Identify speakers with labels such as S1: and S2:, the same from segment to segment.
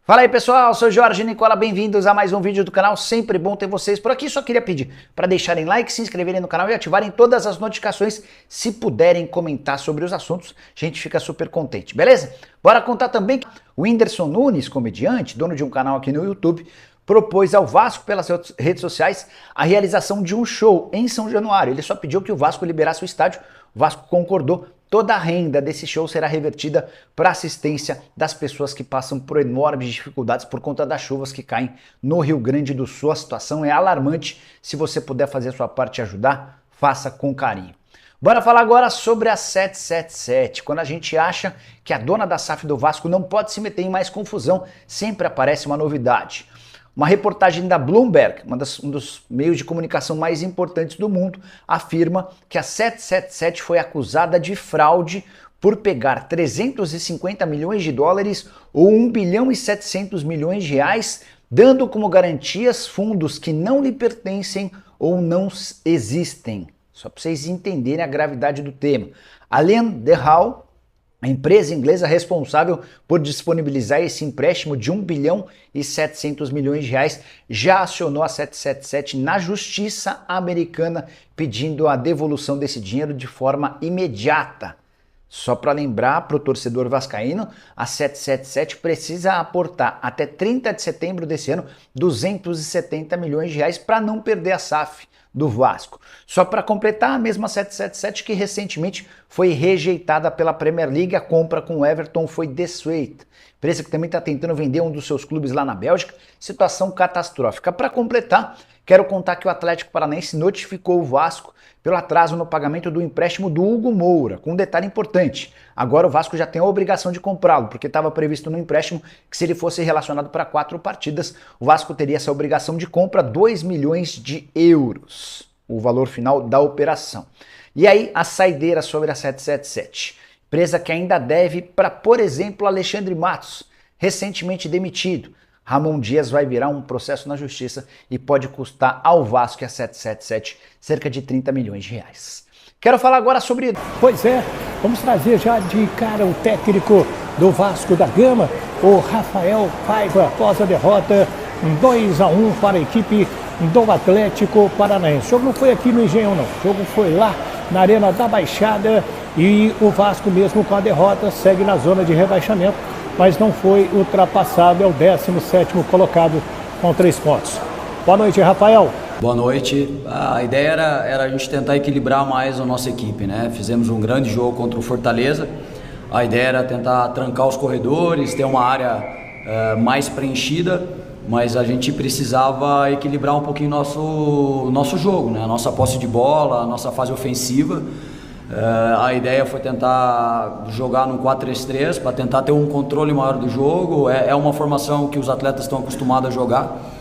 S1: Fala aí pessoal, sou Jorge Nicola, bem-vindos a mais um vídeo do canal, sempre bom ter vocês por aqui. Só queria pedir para deixarem like, se inscreverem no canal e ativarem todas as notificações, se puderem comentar sobre os assuntos, a gente fica super contente, beleza? Bora contar também que o Whindersson Nunes, comediante, dono de um canal aqui no YouTube, propôs ao Vasco pelas redes sociais a realização de um show em São Januário. Ele só pediu que o Vasco liberasse o estádio, o Vasco concordou. Toda a renda desse show será revertida para assistência das pessoas que passam por enormes dificuldades por conta das chuvas que caem no Rio Grande do Sul. A situação é alarmante. Se você puder fazer a sua parte e ajudar, faça com carinho. Bora falar agora sobre a 777. Quando a gente acha que a dona da SAF do Vasco não pode se meter em mais confusão, sempre aparece uma novidade. Uma reportagem da Bloomberg, um dos meios de comunicação mais importantes do mundo, afirma que a 777 foi acusada de fraude por pegar 350 milhões de dólares ou 1 bilhão e 700 milhões de reais, dando como garantias fundos que não lhe pertencem ou não existem. Só para vocês entenderem a gravidade do tema. Além de Hall, a empresa inglesa responsável por disponibilizar esse empréstimo de 1 bilhão e 700 milhões de reais já acionou a 777 na justiça americana pedindo a devolução desse dinheiro de forma imediata. Só para lembrar para o torcedor vascaíno, a 777 precisa aportar até 30 de setembro desse ano 270 milhões de reais para não perder a SAF do Vasco. Só para completar, a mesma 777 que recentemente foi rejeitada pela Premier League, a compra com o Everton foi desfeita. Empresa que também está tentando vender um dos seus clubes lá na Bélgica, situação catastrófica. Para completar, quero contar que o Atlético Paranaense notificou o Vasco pelo atraso no pagamento do empréstimo do Hugo Moura, com um detalhe importante. Agora o Vasco já tem a obrigação de comprá-lo, porque estava previsto no empréstimo que se ele fosse relacionado para 4 partidas, o Vasco teria essa obrigação de compra 2 milhões de euros, o valor final da operação. E aí a saideira sobre a 777, empresa que ainda deve para, por exemplo, Alexandre Matos, recentemente demitido. Ramon Dias vai virar um processo na justiça e pode custar ao Vasco e a 777 cerca de 30 milhões de reais. Quero falar agora sobre...
S2: Pois é, vamos trazer já de cara o técnico do Vasco da Gama, o Rafael Paiva, após a derrota 2-1 para a equipe do Atlético Paranaense. O jogo não foi aqui no Engenhão não, o jogo foi lá na Arena da Baixada e o Vasco mesmo com a derrota segue na zona de rebaixamento, mas não foi ultrapassado, é o 17º colocado com 3 pontos. Boa noite, Rafael.
S3: Boa noite. A ideia era a gente tentar equilibrar mais a nossa equipe, né? Fizemos um grande jogo contra o Fortaleza. A ideia era tentar trancar os corredores, ter uma área mais preenchida, mas a gente precisava equilibrar um pouquinho nosso jogo, né? A nossa posse de bola, a nossa fase ofensiva. A ideia foi tentar jogar no 4-3-3 para tentar ter um controle maior do jogo. É uma formação que os atletas estão acostumados a jogar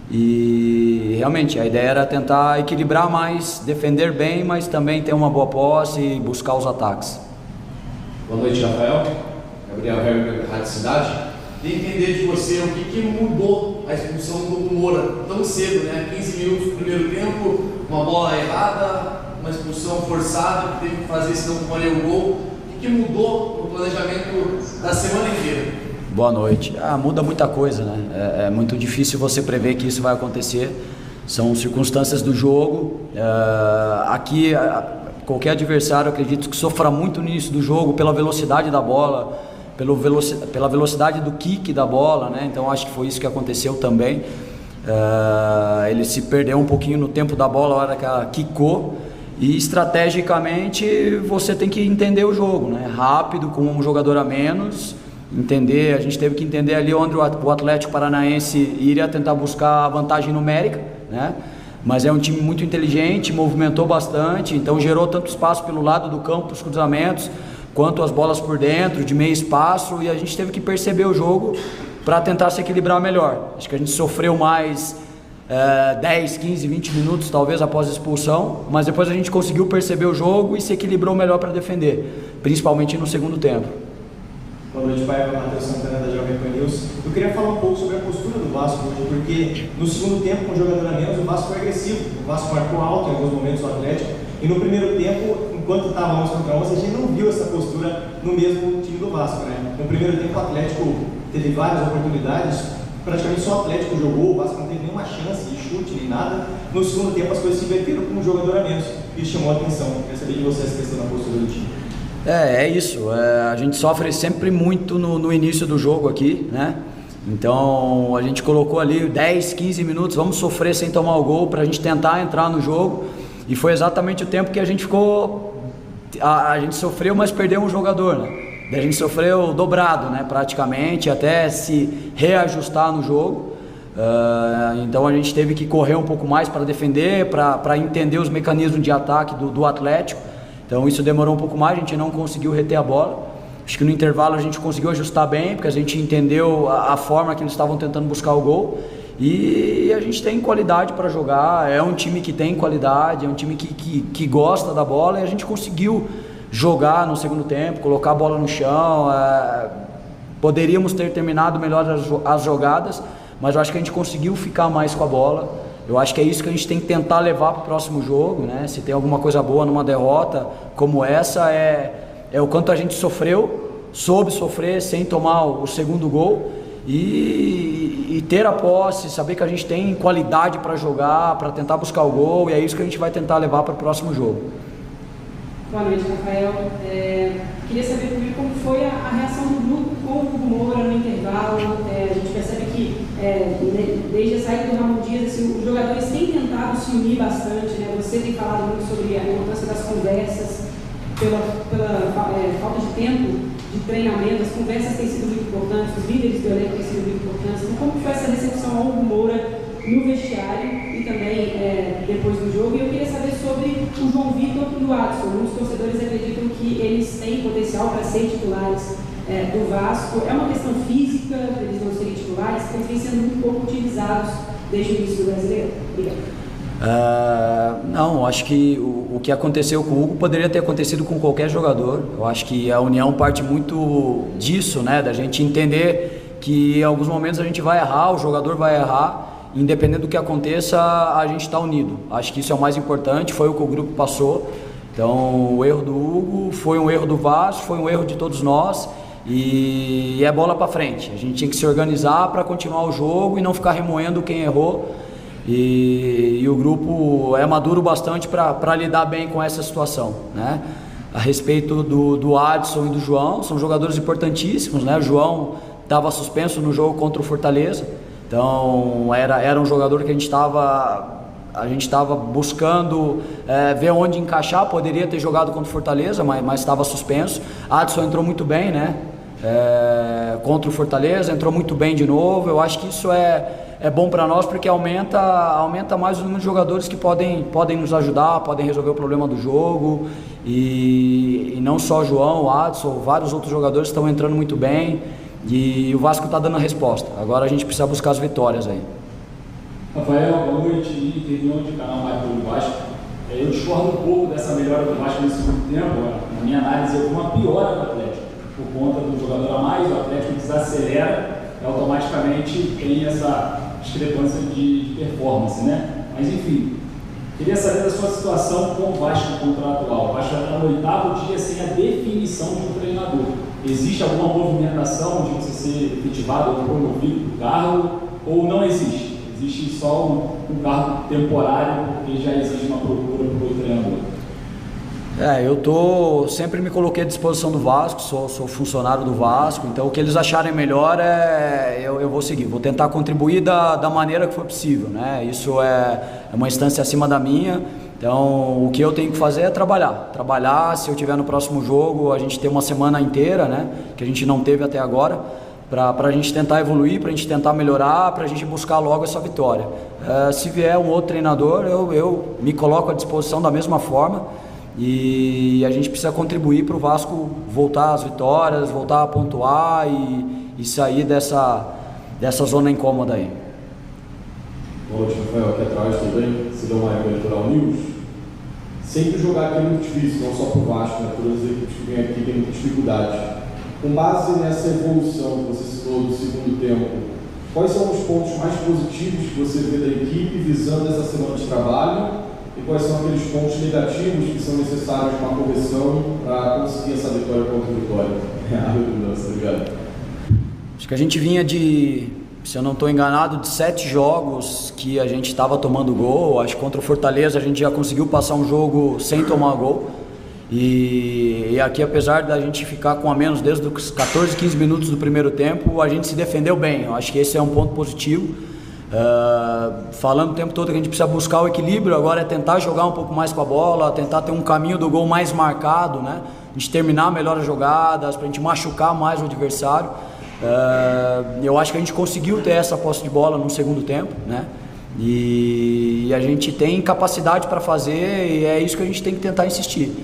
S3: e realmente a ideia era tentar equilibrar mais, defender bem, mas também ter uma boa posse e buscar os ataques.
S4: Boa noite, Rafael. Gabriel Herber, Rádio Cidade. Queria entender de você o que mudou a expulsão do Moura tão cedo, né? 15 minutos do primeiro tempo, uma bola errada, uma expulsão forçada, que teve que fazer, senão tomaria o gol. O que mudou no planejamento da semana inteira?
S3: Boa noite. Muda muita coisa, né? É muito difícil você prever que isso vai acontecer. São circunstâncias do jogo. Aqui, qualquer adversário, acredito que sofra muito no início do jogo pela velocidade da bola, pela velocidade do kick da bola, né? Então acho que foi isso que aconteceu também. Ele se perdeu um pouquinho no tempo da bola, a hora que ela quicou. E estrategicamente você tem que entender o jogo, né? Rápido, com um jogador a menos, entender. A gente teve que entender ali onde o Atlético Paranaense iria tentar buscar a vantagem numérica, né? Mas é um time muito inteligente, movimentou bastante, então gerou tanto espaço pelo lado do campo, os cruzamentos, quanto as bolas por dentro, de meio espaço, e a gente teve que perceber o jogo para tentar se equilibrar melhor. Acho que a gente sofreu mais 10, 15, 20 minutos talvez após a expulsão, mas depois a gente conseguiu perceber o jogo e se equilibrou melhor para defender, principalmente no segundo tempo.
S5: Boa noite, Paiva, Matheus Santana da Jovem Pan News. Eu queria falar um pouco sobre a postura do Vasco hoje, porque no segundo tempo, com o jogador a menos, o Vasco foi agressivo. O Vasco marcou alto em alguns momentos o Atlético, e no primeiro tempo, enquanto estava 11 contra 11, a gente não viu essa postura no mesmo time do Vasco, né? No primeiro tempo, o Atlético teve várias oportunidades, praticamente só o Atlético jogou, o Vasco não teve nenhuma chance de chute nem nada. No segundo tempo as coisas se inverteram com um jogador a menos, e chamou a atenção. Queria saber de você essa questão da postura do time.
S3: É isso, a gente sofre sempre muito no início do jogo aqui, né? Então a gente colocou ali 10, 15 minutos, vamos sofrer sem tomar o gol para a gente tentar entrar no jogo, e foi exatamente o tempo que a gente ficou, a gente sofreu, mas perdeu um jogador, né? A gente sofreu dobrado, né, praticamente, até se reajustar no jogo. Então a gente teve que correr um pouco mais para defender, para entender os mecanismos de ataque do Atlético. Então isso demorou um pouco mais, a gente não conseguiu reter a bola. Acho que no intervalo a gente conseguiu ajustar bem, porque a gente entendeu a forma que eles estavam tentando buscar o gol. E a gente tem qualidade para jogar, é um time que tem qualidade, é um time que gosta da bola, e a gente conseguiu jogar no segundo tempo, colocar a bola no chão. Poderíamos ter terminado melhor as jogadas, mas eu acho que a gente conseguiu ficar mais com a bola. Eu acho que é isso que a gente tem que tentar levar para o próximo jogo, né? Se tem alguma coisa boa numa derrota como essa, é o quanto a gente soube sofrer sem tomar o segundo gol, e ter a posse, saber que a gente tem qualidade para jogar, para tentar buscar o gol, e é isso que a gente vai tentar levar para o próximo jogo.
S6: Boa noite, Rafael. Queria saber primeiro como foi a reação do grupo com o Hugo Moura no intervalo. A gente percebe que desde a saída do Ramon Dias, assim, os jogadores têm tentado se unir bastante, né? Você tem falado muito sobre a importância das conversas, pela falta de tempo de treinamento. As conversas têm sido muito importantes, os líderes do elenco têm sido muito importantes. Então, como foi essa recepção ao Hugo Moura no vestiário e também depois do jogo? E eu queria saber sobre o João Vitor e o Adson. Muitos torcedores acreditam que eles têm potencial para serem titulares do Vasco. É uma questão física, eles não serem titulares, porque eles vêm sendo muito pouco utilizados desde o início do Brasileiro. Obrigado.
S3: Não, acho que o que aconteceu com o Hugo poderia ter acontecido com qualquer jogador. Eu acho que a união parte muito disso, né? Da gente entender que em alguns momentos a gente vai errar, o jogador vai errar. Independente do que aconteça, a gente está unido. Acho que isso é o mais importante, foi o que o grupo passou. Então o erro do Hugo foi um erro do Vasco, foi um erro de todos nós, e é bola para frente. A gente tinha que se organizar para continuar o jogo e não ficar remoendo quem errou. E o grupo é maduro bastante para lidar bem com essa situação, né? A respeito do Adson e do João, são jogadores importantíssimos, né? O João estava suspenso no jogo contra o Fortaleza, então era um jogador que a gente estava buscando ver onde encaixar. Poderia ter jogado contra o Fortaleza, mas estava suspenso. Adson entrou muito bem, né? Contra o Fortaleza, entrou muito bem de novo. Eu acho que isso é bom para nós, porque aumenta mais o número de jogadores que podem nos ajudar, podem resolver o problema do jogo, e não só o João, o Adson, vários outros jogadores estão entrando muito bem, e o Vasco está dando a resposta. Agora a gente precisa buscar as vitórias aí.
S7: Rafael, boa noite, interior de canal Mais do Vasco. Eu discordo um pouco dessa melhora do Vasco no segundo tempo. Na minha análise, houve uma piora do Atlético, por conta do jogador a mais. O Atlético desacelera e automaticamente tem essa discrepância de performance, né? Mas enfim, queria saber da sua situação com o Vasco contratual. O Vasco está no 8º dia sem a definição de um treinador. Existe alguma movimentação de você ser efetivado ou promovido para o cargo, ou não existe? Existe só um cargo temporário, porque já existe uma procura para o treinador?
S3: Eu sempre me coloquei à disposição do Vasco, sou funcionário do Vasco, então o que eles acharem melhor eu vou seguir, vou tentar contribuir da maneira que for possível, né? Isso é uma instância acima da minha, então o que eu tenho que fazer é trabalhar. Se eu tiver no próximo jogo, a gente tem uma semana inteira, né, que a gente não teve até agora, para a gente tentar evoluir, para a gente tentar melhorar, para a gente buscar logo essa vitória. Se vier um outro treinador, eu me coloco à disposição da mesma forma, e a gente precisa contribuir para o Vasco voltar às vitórias, voltar a pontuar e sair dessa zona incômoda aí.
S4: Boa noite, Rafael, aqui atrás também, Sidão Maia, Eleitoral News. Sempre jogar aqui é muito difícil, não só para o Vasco, né? Todas as equipes que vêm aqui têm muita dificuldade. Com base nessa evolução que você citou do segundo tempo, quais são os pontos mais positivos que você vê da equipe visando essa semana de trabalho, e quais são aqueles pontos negativos que são necessários de uma correção para conseguir essa vitória contra o Vitória? Obrigado.
S3: Acho que a gente vinha de, se eu não estou enganado, de 7 jogos que a gente estava tomando gol. Acho que contra o Fortaleza a gente já conseguiu passar um jogo sem tomar gol. E aqui, apesar da gente ficar com a menos desde os 14, 15 minutos do primeiro tempo, a gente se defendeu bem. Eu acho que esse é um ponto positivo. Falando o tempo todo que a gente precisa buscar o equilíbrio, agora é tentar jogar um pouco mais com a bola, tentar ter um caminho do gol mais marcado, né? A gente terminar melhor as jogadas, para a gente machucar mais o adversário. Eu acho que a gente conseguiu ter essa posse de bola no segundo tempo, né? E a gente tem capacidade para fazer, e é isso que a gente tem que tentar insistir.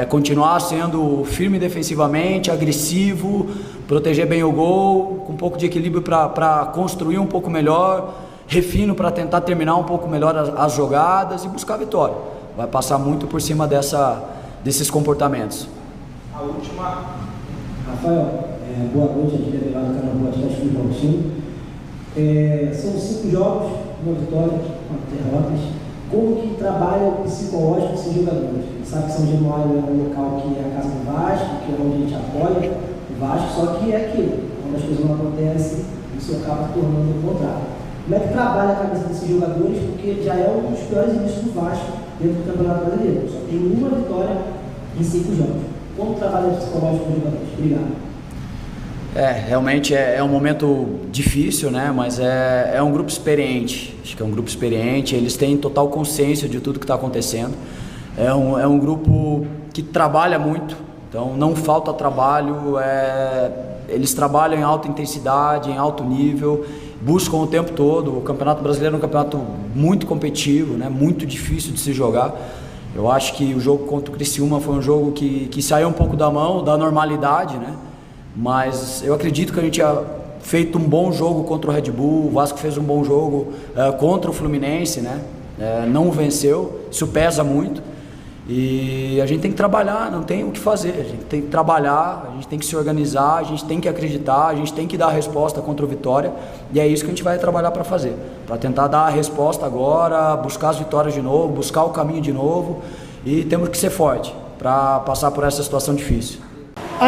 S3: Continuar sendo firme defensivamente, agressivo, proteger bem o gol, com um pouco de equilíbrio para construir um pouco melhor, refino para tentar terminar um pouco melhor as jogadas e buscar a vitória. Vai passar muito por cima desses comportamentos.
S5: A última.
S8: Rafael, boa noite, aqui é Delegado do canal do Atlético de Bautinho. São 5 jogos, uma vitória, 4 derrotas. Como que trabalha o psicológico desses jogadores? Sabe que São Januário é um local que é a casa do Vasco, que é onde a gente apoia o Vasco, só que é aquilo. Quando as coisas não acontecem, isso acaba tornando o contrário. Como é que trabalha a cabeça desses jogadores? Porque já é um dos piores inícios do Vasco dentro do Campeonato Brasileiro. Só tem uma vitória em 5 jogos. Como trabalha o psicológico dos jogadores? Obrigado.
S3: Realmente é um momento difícil, né? Mas é um grupo experiente. Acho que é um grupo experiente, eles têm total consciência de tudo que está acontecendo. É um grupo que trabalha muito, então não falta trabalho. Eles trabalham em alta intensidade, em alto nível, buscam o tempo todo. O Campeonato Brasileiro é um campeonato muito competitivo, né? Muito difícil de se jogar. Eu acho que o jogo contra o Criciúma foi um jogo que saiu um pouco da mão, da normalidade, né? Mas eu acredito que a gente tinha feito um bom jogo contra o Red Bull, o Vasco fez um bom jogo contra o Fluminense, né? Não venceu, isso pesa muito e a gente tem que trabalhar, não tem o que fazer, a gente tem que trabalhar, a gente tem que se organizar, a gente tem que acreditar, a gente tem que dar a resposta contra o Vitória e é isso que a gente vai trabalhar para fazer, para tentar dar a resposta agora, buscar as vitórias de novo, buscar o caminho de novo e temos que ser forte para passar por essa situação difícil.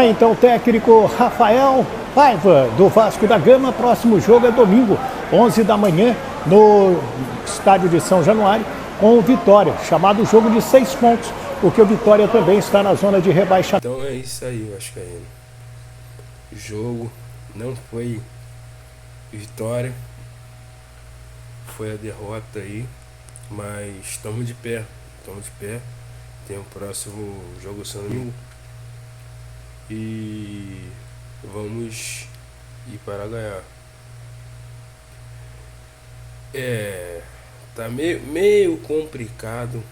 S2: Então o técnico Rafael Paiva, do Vasco da Gama. Próximo jogo é domingo, 11 da manhã, no estádio de São Januário, com o Vitória, chamado jogo de 6 pontos, porque o Vitória também está na zona de rebaixamento.
S9: Então é isso aí, Vascaíno. O jogo não foi vitória, foi a derrota aí, mas estamos de pé, tem o próximo jogo domingo. E vamos ir para ganhar. Tá meio complicado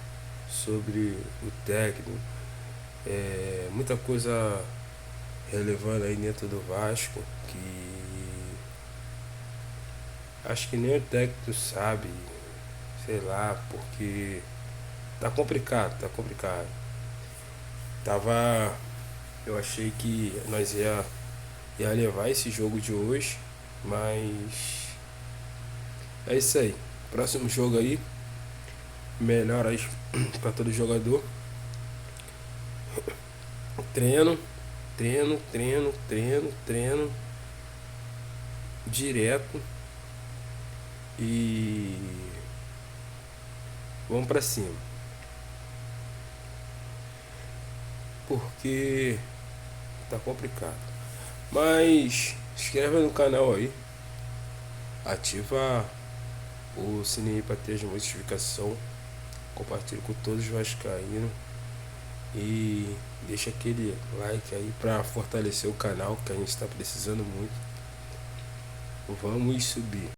S9: sobre o técnico. Muita coisa relevando aí dentro do Vasco que acho que nem o técnico sabe, sei lá, porque tá complicado. Eu achei que nós ia levar esse jogo de hoje, mas é isso aí. Próximo jogo aí, melhor aí para todo jogador. Treino direto e vamos para cima. Porque tá complicado. Mas se inscreve no canal aí, ativa o sininho para ter as notificações, compartilha com todos os vascaínos e deixa aquele like aí para fortalecer o canal, que a gente está precisando muito. Vamos subir.